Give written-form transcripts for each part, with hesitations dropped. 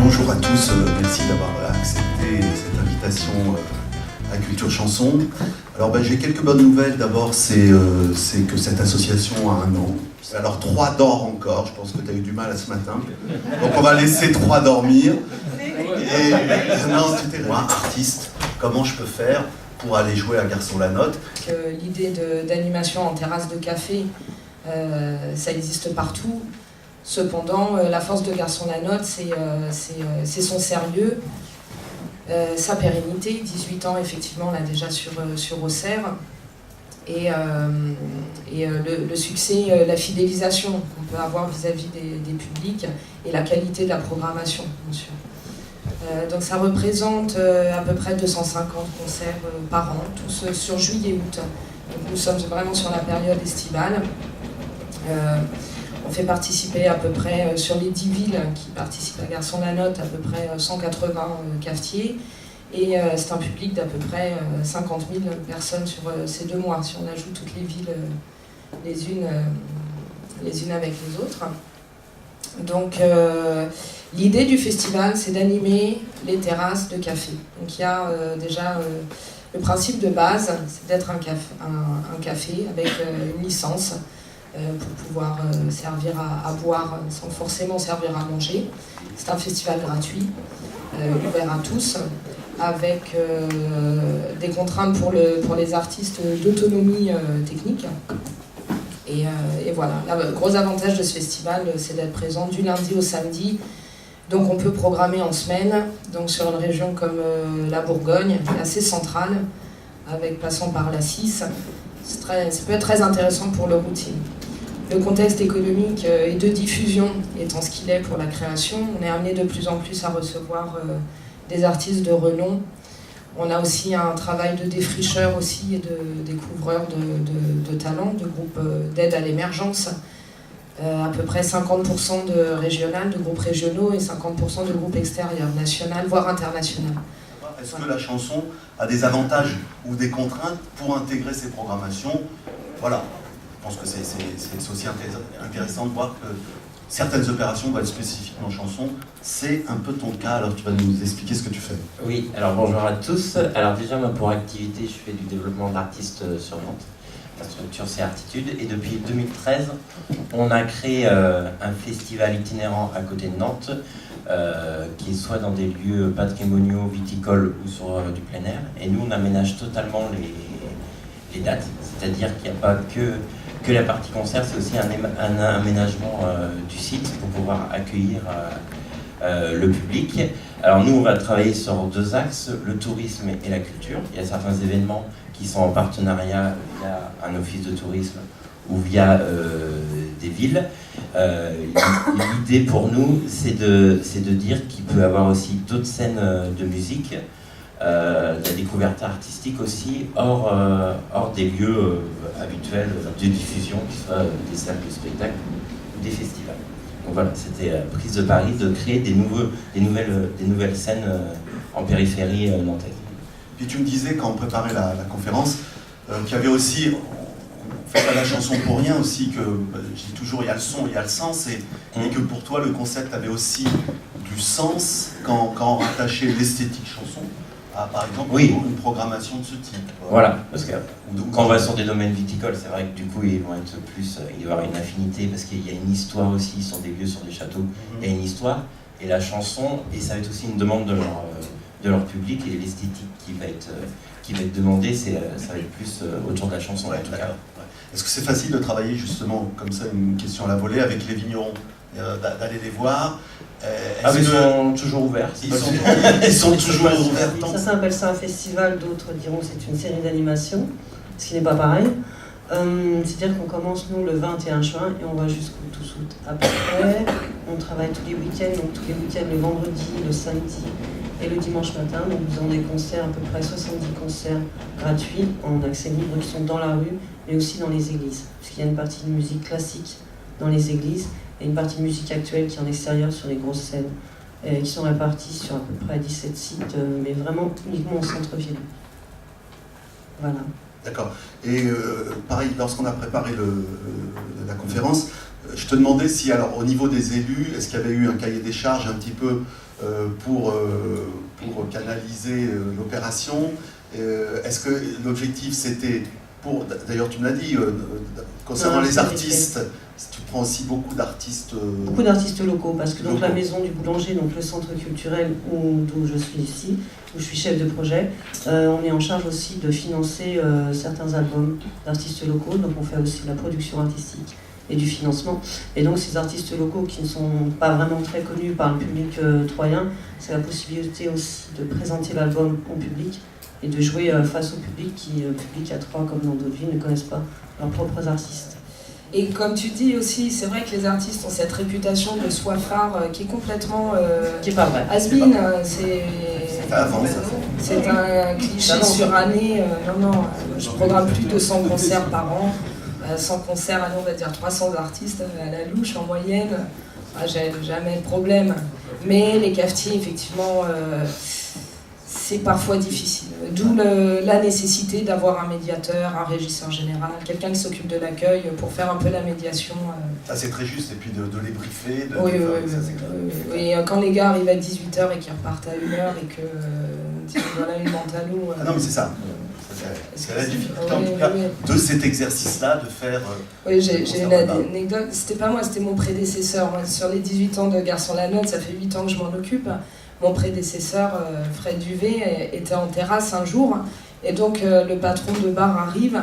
bonjour à tous, merci d'avoir accepté cette invitation à Culture Chanson. Alors j'ai quelques bonnes nouvelles. D'abord, c'est que cette association a 1 an. Alors 3 dort encore, je pense que tu as eu du mal à ce matin. Donc on va laisser 3 dormir. Et non, tu t'es moi, artiste, comment je peux faire pour aller jouer à Garçon la Note? L'idée d'animation en terrasse de café, ça existe partout. Cependant, la force de Garçon la Note, c'est son sérieux, sa pérennité. 18 ans, effectivement, là déjà sur Auxerre. Et le succès, la fidélisation qu'on peut avoir vis-à-vis des publics et la qualité de la programmation, bien sûr. Donc ça représente à peu près 250 concerts par an, tous sur juillet-août. Donc nous sommes vraiment sur la période estivale. On fait participer à peu près, sur les 10 villes qui participent à Garçon la Note, à peu près 180 cafetiers. Et c'est un public d'à peu près 50 000 personnes sur ces 2 mois, si on ajoute toutes les villes les unes avec les autres. Donc l'idée du festival, c'est d'animer les terrasses de café. Donc il y a déjà le principe de base, c'est d'être un café avec une licence pour pouvoir servir à boire sans forcément servir à manger. C'est un festival gratuit, ouvert à tous, avec des contraintes pour les artistes d'autonomie technique. Et voilà, le gros avantage de ce festival, c'est d'être présent du lundi au samedi. Donc on peut programmer en semaine, donc sur une région comme la Bourgogne, qui est assez centrale, avec passant par la 6. Ça peut être très intéressant pour le routine. Le contexte économique et de diffusion étant ce qu'il est pour la création, on est amené de plus en plus à recevoir des artistes de renom. On a aussi un travail de défricheur aussi et de découvreur de talents, de groupes d'aide à l'émergence. À peu près 50% de régional, de groupes régionaux et 50% de groupes extérieurs, national, voire international. Est-ce que la chanson a des avantages ou des contraintes pour intégrer ces programmations? Voilà, je pense que c'est aussi intéressant de voir que certaines opérations vont être spécifiquement chanson. C'est un peu ton cas, alors tu vas nous expliquer ce que tu fais. Oui, alors bonjour à tous. Alors déjà, moi, pour activité, je fais du développement d'artistes sur Nantes. La structure, c'est Artitude. Et depuis 2013, on a créé un festival itinérant à côté de Nantes, qui est soit dans des lieux patrimoniaux, viticoles ou sur du plein air. Et nous, on aménage totalement les dates, c'est-à-dire qu'il n'y a pas que la partie concert, c'est aussi un aménagement du site pour pouvoir accueillir le public. Alors nous, on va travailler sur 2 axes, le tourisme et la culture. Il y a certains événements qui sont en partenariat via un office de tourisme ou via des villes. L'idée pour nous, c'est de dire qu'il peut y avoir aussi d'autres scènes de musique, de la découverte artistique aussi, hors des lieux habituels de diffusion, qui soient des salles de spectacle ou des festivals. Donc voilà, c'était la prise de pari de créer des nouvelles scènes en périphérie nantaise. Puis tu me disais, quand on préparait la conférence, qu'il y avait aussi, on fait pas la chanson pour rien aussi, que je dis toujours, il y a le son, il y a le sens, et que pour toi, le concept avait aussi du sens quand on rattachait l'esthétique chanson à, par exemple, oui, une programmation de ce type. Voilà, parce que quand on va sur des domaines viticoles, c'est vrai que du coup, ils vont être plus, il va y avoir une affinité, parce qu'il y a une histoire aussi sur des lieux, sur des châteaux, il y a une histoire, et la chanson, et ça va être aussi une demande de leur public, et l'esthétique qui va être demandée, ça va être plus autour de la chanson, ouais, en tout cas. Ouais. Est-ce que c'est facile de travailler justement, comme ça, une question à la volée, avec les vignerons, d'aller les voir? Ils sont toujours ouverts. Ils sont toujours ouverts. Ça s'appelle ça un festival, d'autres diront que c'est une série d'animation, ce qui n'est pas pareil. C'est-à-dire qu'on commence nous le 21 juin et on va jusqu'au 12 août. Après, on travaille tous les week-ends, donc tous les week-ends, le vendredi, le samedi et le dimanche matin. Donc nous avons des concerts, à peu près 70 concerts gratuits en accès libre qui sont dans la rue, mais aussi dans les églises. Puisqu'il y a une partie de musique classique dans les églises et une partie de musique actuelle qui est en extérieur sur les grosses scènes, qui sont réparties sur à peu près 17 sites, mais vraiment uniquement au centre-ville. Voilà. D'accord. Et pareil, lorsqu'on a préparé la conférence, je te demandais si, alors, au niveau des élus, est-ce qu'il y avait eu un cahier des charges un petit peu pour canaliser l'opération? Est-ce que l'objectif c'était pour... D'ailleurs, tu me l'as dit, concernant les artistes, tu prends aussi beaucoup d'artistes... Beaucoup d'artistes locaux, parce que donc locaux. la Maison du Boulanger, donc le centre culturel d'où je suis ici, où je suis chef de projet, on est en charge aussi de financer certains albums d'artistes locaux, donc on fait aussi de la production artistique et du financement. Et donc ces artistes locaux qui ne sont pas vraiment très connus par le public troyen, c'est la possibilité aussi de présenter l'album au public et de jouer face au public qui, public à Troyes comme dans d'autres villes, ne connaissent pas leurs propres artistes. Et comme tu dis aussi, c'est vrai que les artistes ont cette réputation de soifard qui est complètement Qui est pas vrai. has-been. Ça C'est un cliché suranné. Non, je programme plus de 100 concerts par an. 100 concerts, allez, on va dire 300 artistes à la louche en moyenne. J'ai jamais de problème. Mais les cafetiers, effectivement, c'est parfois difficile. D'où la nécessité d'avoir un médiateur, un régisseur général, quelqu'un qui s'occupe de l'accueil pour faire un peu la médiation. Ça c'est très juste, et puis de les briefer. Oui, ça, c'est clair. oui. Quand les gars arrivent à 18h et qu'ils repartent à 1h et que voilà une mentalo. Ah non, mais c'est ça. C'est la difficulté en tout cas de cet exercice-là, de faire... Oui, j'ai une anecdote, c'était pas moi, c'était mon prédécesseur. Moi, sur les 18 ans de Garçon la Note, ça fait 8 ans que je m'en occupe. Mon prédécesseur, Fred Duvet, était en terrasse un jour, et donc le patron de bar arrive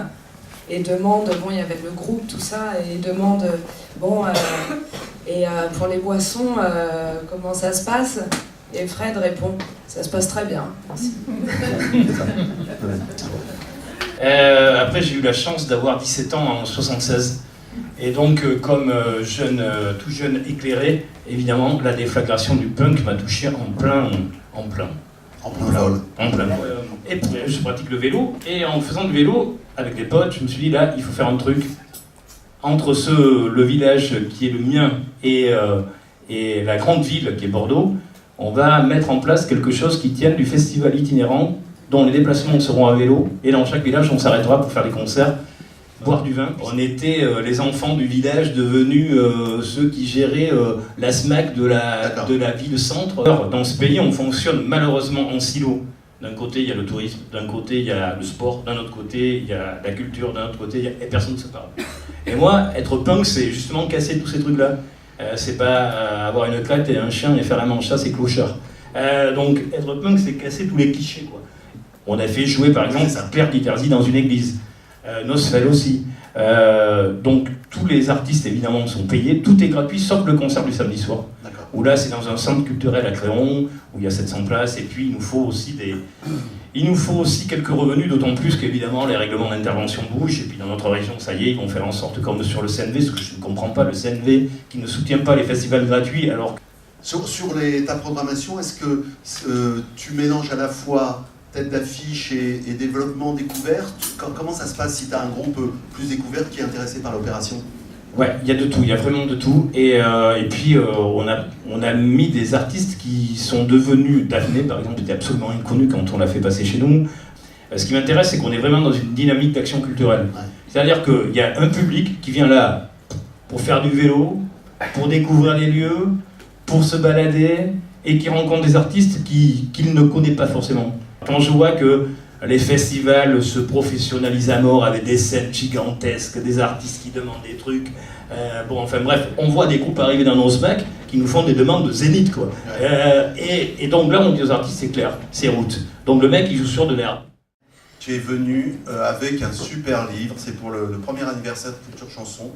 et demande, bon, il y avait le groupe, tout ça, et demande, bon, pour les boissons, comment ça se passe? Et Fred répond, ça se passe très bien, merci. Après, j'ai eu la chance d'avoir 17 ans en 76. Et donc, comme tout jeune éclairé, évidemment, la déflagration du punk m'a touché en plein vol. Et puis, je pratique le vélo, et en faisant du vélo avec des potes, je me suis dit, là, il faut faire un truc entre le village qui est le mien et la grande ville qui est Bordeaux. On va mettre en place quelque chose qui tienne du festival itinérant, dont les déplacements seront à vélo, et dans chaque village, on s'arrêtera pour faire des concerts, boire du vin. On était les enfants du village devenus ceux qui géraient la SMAC de la ville-centre. Dans ce pays, on fonctionne malheureusement en silo. D'un côté, il y a le tourisme, d'un côté, il y a le sport, d'un autre côté, il y a la culture, d'un autre côté, et personne ne se parle. Et moi, être punk, c'est justement casser tous ces trucs-là. C'est pas avoir une claque et un chien et faire la manche, ça c'est clochard. Donc être punk, c'est casser tous les clichés, quoi. On a fait jouer par exemple Claire Diterzi dans une église, Nosfell aussi. Donc tous les artistes évidemment sont payés, tout est gratuit sauf le concert du samedi soir. Où là c'est dans un centre culturel à Créon, où il y a 700 places, et puis il nous faut aussi quelques revenus, d'autant plus qu'évidemment les règlements d'intervention bougent, et puis dans notre région, ça y est, ils vont faire en sorte comme sur le CNV, ce que je ne comprends pas, le CNV qui ne soutient pas les festivals gratuits, alors... Sur ta programmation, est-ce que tu mélanges à la fois tête d'affiche et développement découverte? Comment ça se passe si tu as un groupe plus découvert qui est intéressé par l'opération? Ouais, il y a de tout, il y a vraiment de tout. Et puis, on a mis des artistes qui sont devenus... Daphné, par exemple, était absolument inconnue quand on l'a fait passer chez nous. Ce qui m'intéresse, c'est qu'on est vraiment dans une dynamique d'action culturelle. Ouais. C'est-à-dire qu'il y a un public qui vient là pour faire du vélo, pour découvrir les lieux, pour se balader, et qui rencontre des artistes qu'il ne connaît pas forcément. Quand je vois que les festivals se professionnalisent à mort avec des scènes gigantesques, des artistes qui demandent des trucs. Bref, on voit des groupes arriver dans nos SMAC qui nous font des demandes de zénith, quoi. Et donc là, on dit aux artistes, c'est clair, c'est route. Donc le mec, il joue sur de l'herbe. Tu es venu avec un super livre, c'est pour le premier anniversaire de Culture Chanson.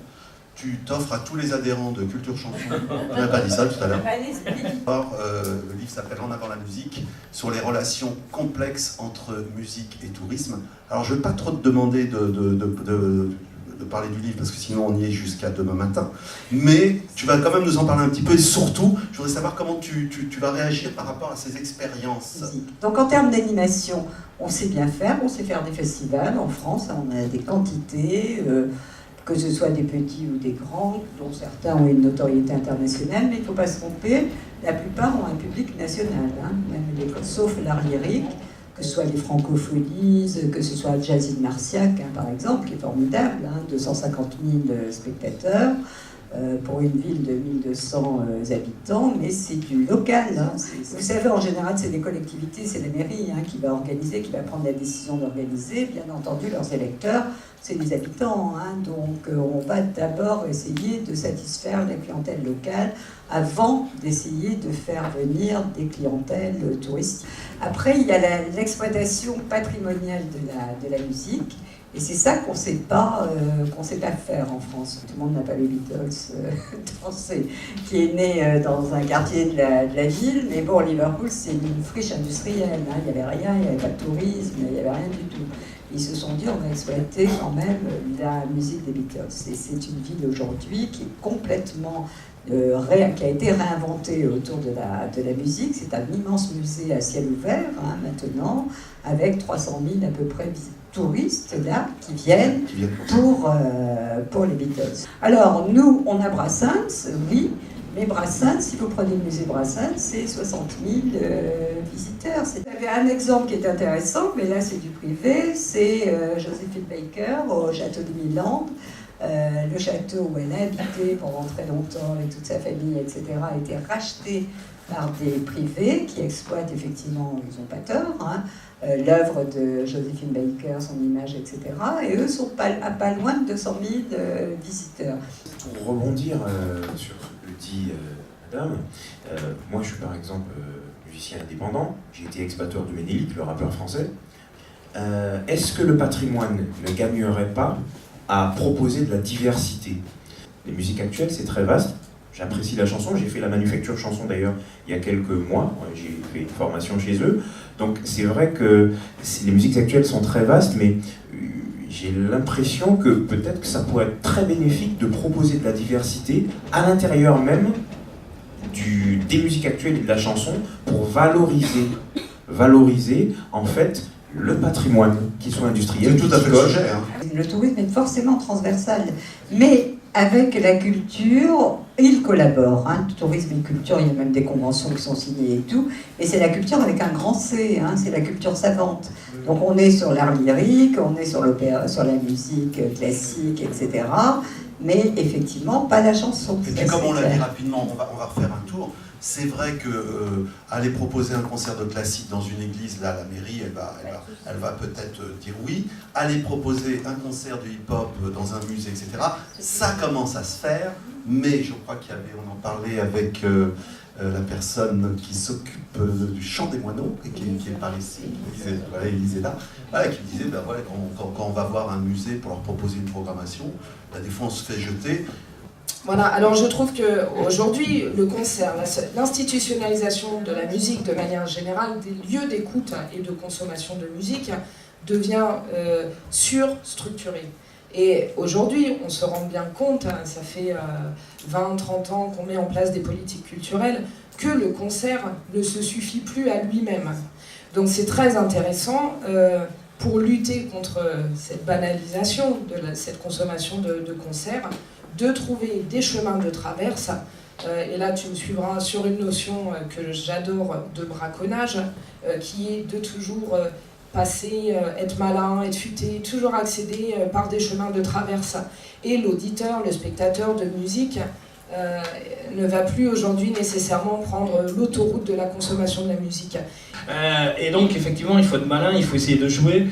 Tu t'offres à tous les adhérents de Culture Chanson. Tu n'as pas dit ça tout à l'heure. Le livre s'appelle En avant la musique, sur les relations complexes entre musique et tourisme. Alors je ne vais pas trop te demander de parler du livre, parce que sinon on y est jusqu'à demain matin. Mais tu vas quand même nous en parler un petit peu, et surtout, je voudrais savoir comment tu vas réagir par rapport à ces expériences. Donc en termes d'animation, on sait bien faire, on sait faire des festivals en France, on a des quantités... que ce soit des petits ou des grands, dont certains ont une notoriété internationale, mais il ne faut pas se tromper, la plupart ont un public national, hein, même sauf l'art lyrique, que ce soit les francophonies, que ce soit Jazzy de Marciac, hein, par exemple, qui est formidable, hein, 250 000 spectateurs, pour une ville de 1200 habitants, mais c'est du local. Hein. Vous savez, en général, c'est des collectivités, c'est la mairie qui va organiser, qui va prendre la décision d'organiser. Bien entendu, leurs électeurs, c'est les habitants. Donc, on va d'abord essayer de satisfaire la clientèle locale avant d'essayer de faire venir des clientèles touristes. Après, il y a l'exploitation patrimoniale de la musique. Et c'est ça qu'on ne sait pas faire en France. Tout le monde n'a pas les Beatles qui est né dans un quartier de la ville. Mais bon, Liverpool, c'est une friche industrielle. Il n'y avait rien, il n'y avait pas de tourisme, il n'y avait rien du tout. Ils se sont dit, on va exploiter quand même la musique des Beatles. Et c'est une ville aujourd'hui qui est complètement qui a été réinventée autour de la musique. C'est un immense musée à ciel ouvert maintenant, avec 300 000 à peu près touristes là qui viennent pour les Beatles. Alors nous, on a Brassens, oui, mais Brassens, si vous prenez le musée Brassens, c'est 60 000 visiteurs. Il y avait un exemple qui est intéressant, mais là c'est du privé, c'est Joséphine Baker au château de Milan. Le château où elle a habité pendant très longtemps avec toute sa famille, etc., a été racheté par des privés qui exploitent effectivement, ils n'ont pas tort, l'œuvre de Joséphine Baker, son image, etc. Et eux sont pas loin de 200 000 visiteurs. Pour rebondir sur ce que dit madame, moi je suis par exemple musicien indépendant, j'ai été ex-batteur de Ménélique, le rappeur français. Est-ce que le patrimoine ne gagnerait pas à proposer de la diversité? Les musiques actuelles, c'est très vaste. J'apprécie la chanson, j'ai fait la manufacture chanson d'ailleurs il y a quelques mois, j'ai fait une formation chez eux. Donc c'est vrai que les musiques actuelles sont très vastes, mais j'ai l'impression que peut-être que ça pourrait être très bénéfique de proposer de la diversité à l'intérieur même des musiques actuelles et de la chanson pour valoriser en fait le patrimoine, qu'il soit industriel. C'est tout à fait le sujet. Le tourisme est forcément transversal, mais avec la culture, ils collaborent. Tourisme et culture, il y a même des conventions qui sont signées et tout, et c'est la culture avec un grand C, c'est la culture savante. Donc on est sur l'art lyrique, on est sur l'opéra, sur la musique classique, etc., mais effectivement pas la chanson. Et puis comme on l'a dit rapidement, on va refaire un tour. C'est vrai que aller proposer un concert de classique dans une église, là, la mairie, elle va peut-être dire oui. Aller proposer un concert de hip-hop dans un musée, etc., ça commence à se faire, mais je crois on en parlait avec la personne qui s'occupe du chant des moineaux, et qui est par ici, Elisée-là, qui disait, quand on va voir un musée pour leur proposer une programmation, des fois on se fait jeter. Voilà, alors je trouve qu'aujourd'hui, le concert, l'institutionnalisation de la musique de manière générale, des lieux d'écoute et de consommation de musique, devient surstructurée. Et aujourd'hui, on se rend bien compte, ça fait 20-30 ans qu'on met en place des politiques culturelles, que le concert ne se suffit plus à lui-même. Donc c'est très intéressant pour lutter contre cette banalisation de cette consommation de concerts, de trouver des chemins de traverse. Et là, tu me suivras sur une notion que j'adore de braconnage, qui est de toujours passer, être malin, être futé, toujours accéder par des chemins de traverse. Et l'auditeur, le spectateur de musique ne va plus aujourd'hui nécessairement prendre l'autoroute de la consommation de la musique. Et donc, effectivement, il faut être malin, il faut essayer de jouer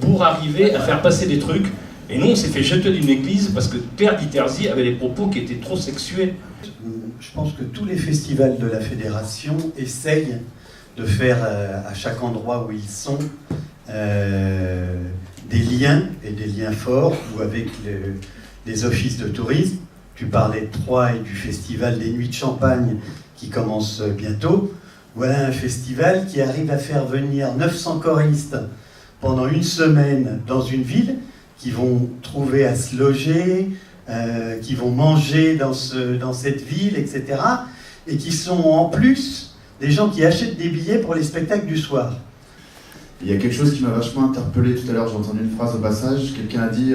pour arriver à faire passer des trucs. Et nous, on s'est fait jeter d'une église parce que Claire Diterzi avait des propos qui étaient trop sexués. Je pense que tous les festivals de la Fédération essayent de faire à chaque endroit où ils sont des liens, et des liens forts, ou avec les offices de tourisme. Tu parlais de Troyes et du festival des Nuits de Champagne qui commence bientôt. Voilà un festival qui arrive à faire venir 900 choristes pendant une semaine dans une ville, qui vont trouver à se loger, qui vont manger dans cette ville, etc. Et qui sont en plus des gens qui achètent des billets pour les spectacles du soir. Il y a quelque chose qui m'a vachement interpellé tout à l'heure, j'ai entendu une phrase au passage, quelqu'un a dit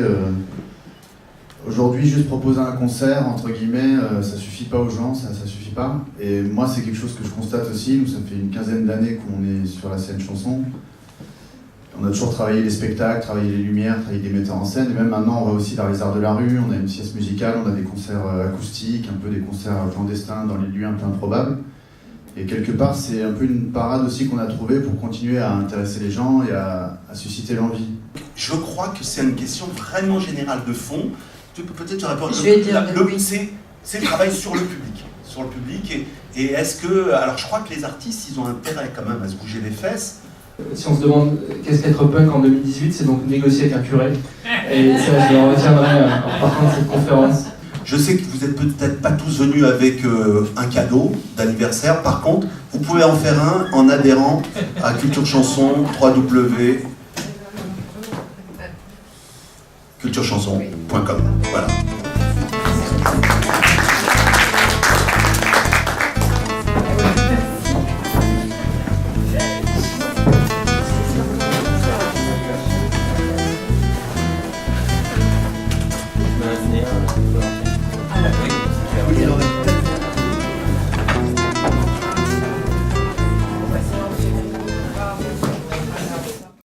aujourd'hui juste proposer un concert, entre guillemets, ça suffit pas aux gens, ça suffit pas. Et moi c'est quelque chose que je constate aussi, nous ça fait une quinzaine d'années qu'on est sur la scène chanson. On a toujours travaillé les spectacles, travaillé les lumières, travaillé des metteurs en scène. Et même maintenant, on va aussi dans les arts de la rue. On a une pièce musicale, on a des concerts acoustiques, un peu des concerts clandestins dans les lieux un peu improbables. Et quelque part, c'est un peu une parade aussi qu'on a trouvée pour continuer à intéresser les gens et à susciter l'envie. Je crois que c'est une question vraiment générale de fond. Tu peux peut-être répondre. Je vais dire oui. C'est le travail sur le public. Sur le public. Et est-ce que... Alors je crois que les artistes, ils ont intérêt quand même à se bouger les fesses. Si on se demande qu'est-ce qu'être punk en 2018, c'est donc négocier avec un curé. Et ça, je le retiendrai en partant de cette conférence. Je sais que vous n'êtes peut-être pas tous venus avec un cadeau d'anniversaire. Par contre, vous pouvez en faire un en adhérant à Culture Chanson, www.culturechanson.com. Voilà. Maintenir,